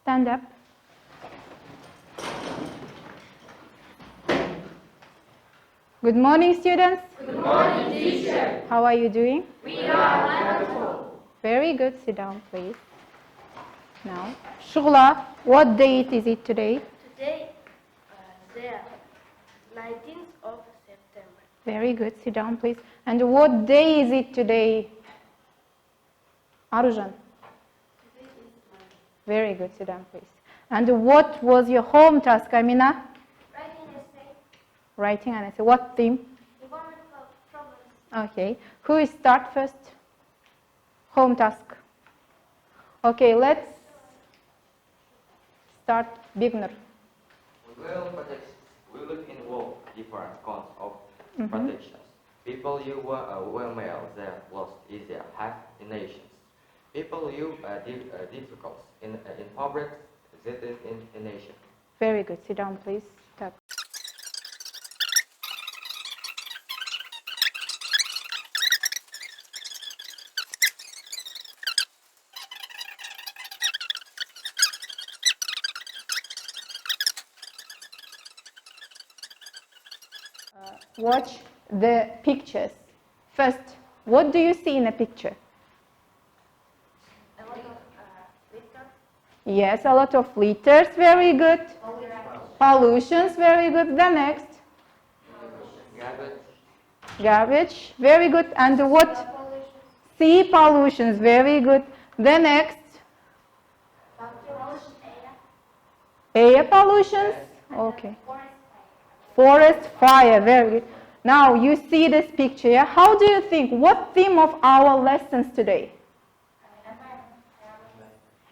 Stand up. Good morning, students. Good morning, teacher. How are you doing? We are wonderful. Very good. Sit down, please. Now, Shugla, what date is it today? Today, the 19th of September. Very good. Sit down, please. And what day is it today? Arujan. Today is Monday. Very good. Sit down, please. And what was your home task, Amina? Writing essay. Writing an essay. What theme? Environmental problems. Okay. Who is start first? Home task. Okay, let's start beginner. We will involve different kinds of protections. People use mail their lost easier have in nations. People use difficult in public that is in nation. Very good. Sit down, please. Start. Watch the pictures. First, what do you see in a picture? A lot of litter. Yes, a lot of litters. Very good. Pollutions. Very good. The next. Garbage. Very good. And what? Sea pollutions. Very good. The next. Air pollutions. Okay. Forest fire. Very good. Now you see this picture. Yeah? How do you think? What theme of our lessons today?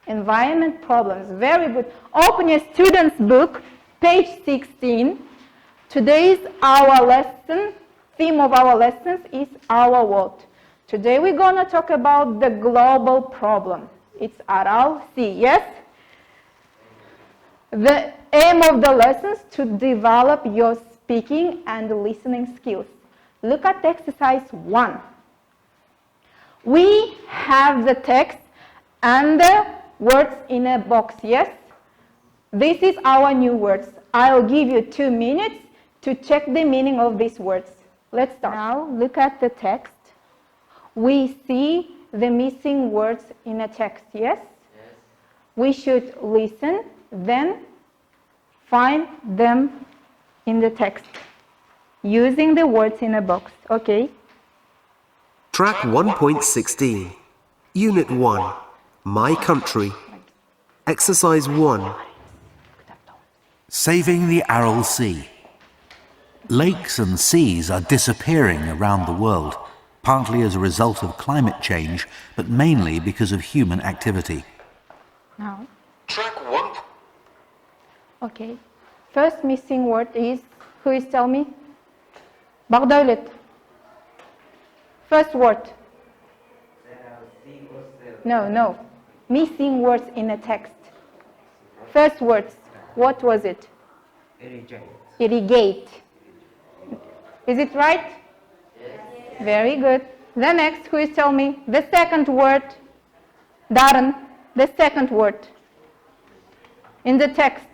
Environment problems. Very good. Open your student's book, page 16. Today's our lesson, theme of our lessons is our world. Today we're going to talk about the global problem. It's Aral Sea, yes? The aim of the lessons to develop your speaking and listening skills. Look at exercise 1. We have the text and the words in a box, yes? This is our new words. I'll give you 2 minutes to check the meaning of these words. Let's start. Now look at the text. We see the missing words in a text, yes? Yes. We should listen, then find them in the text using the words in a box, okay? Track 1.16, Unit 1, My Country. Exercise 1. Saving the Aral Sea. Lakes and seas are disappearing around the world, partly as a result of climate change, but mainly because of human activity. Now, Track 1. okay. First missing word is, who is tell me? Bagdaulet. First word. No. Missing words in a text. First words. What was it? Irrigate. Is it right? Yes. Very good. The next, who is tell me? The second word. Darren. The second word. In the text.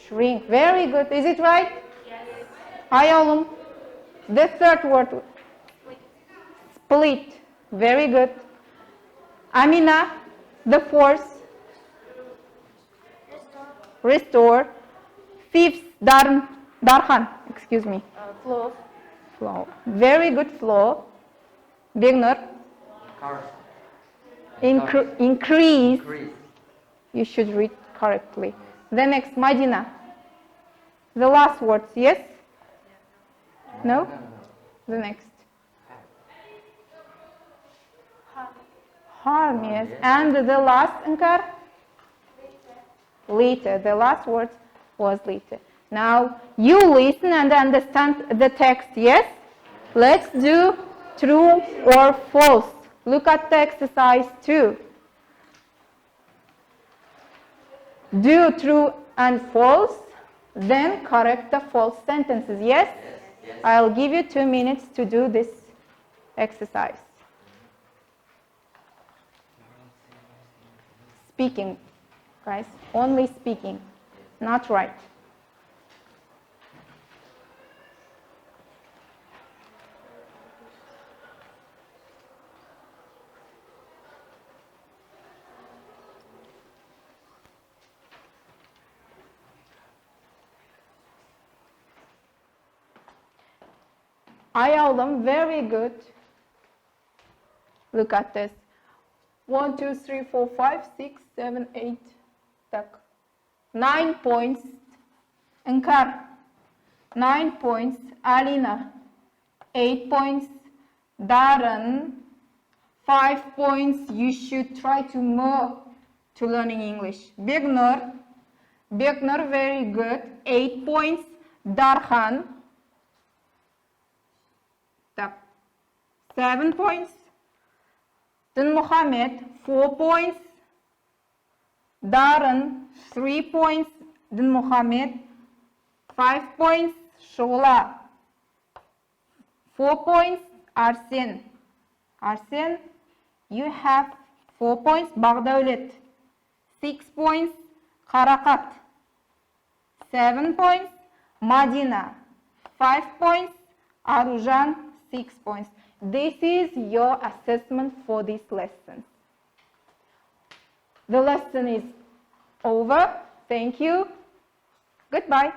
Shrink. Very good. Is it right? Yes. Ayolum. The third word. Split. Very good. Amina. The fourth. Restore. Fifth. Darhan. Excuse me. Flow. Flow. Very good. Flow. Beginner. Increase. You should read correctly. The next, Madina. The last words, yes? No? The next. Harm, yes. And the last, Ankar? Later. The last word was later. Now, you listen and understand the text, yes? Let's do true or false. Look at the exercise 2. Do true and false, then correct the false sentences, yes? Yes. I'll give you 2 minutes to do this exercise. speaking, guys. Only speaking, not right. I aldım, very good. Look at this. 1, 2, 3, 4, 5, 6, 7, 8. Tak. 9 points. Inkar. 9 points. Alina. 8 points. Darren. 5 points. You should try to more to learning English. Beginner. Beginner, very good. 8 points. Darhan. 7 points. Then Mohammed, 4 points. Darren, 3 points. Then Mohammed, 5 points. Shola, 4 points. Arsen, Arsen, you have 4 points. Bagdaulet, 6 points. Karakat, 7 points. Madina, 5 points. Arujan, 6 points. This is your assessment for this lesson. The lesson is over. Thank you. Goodbye.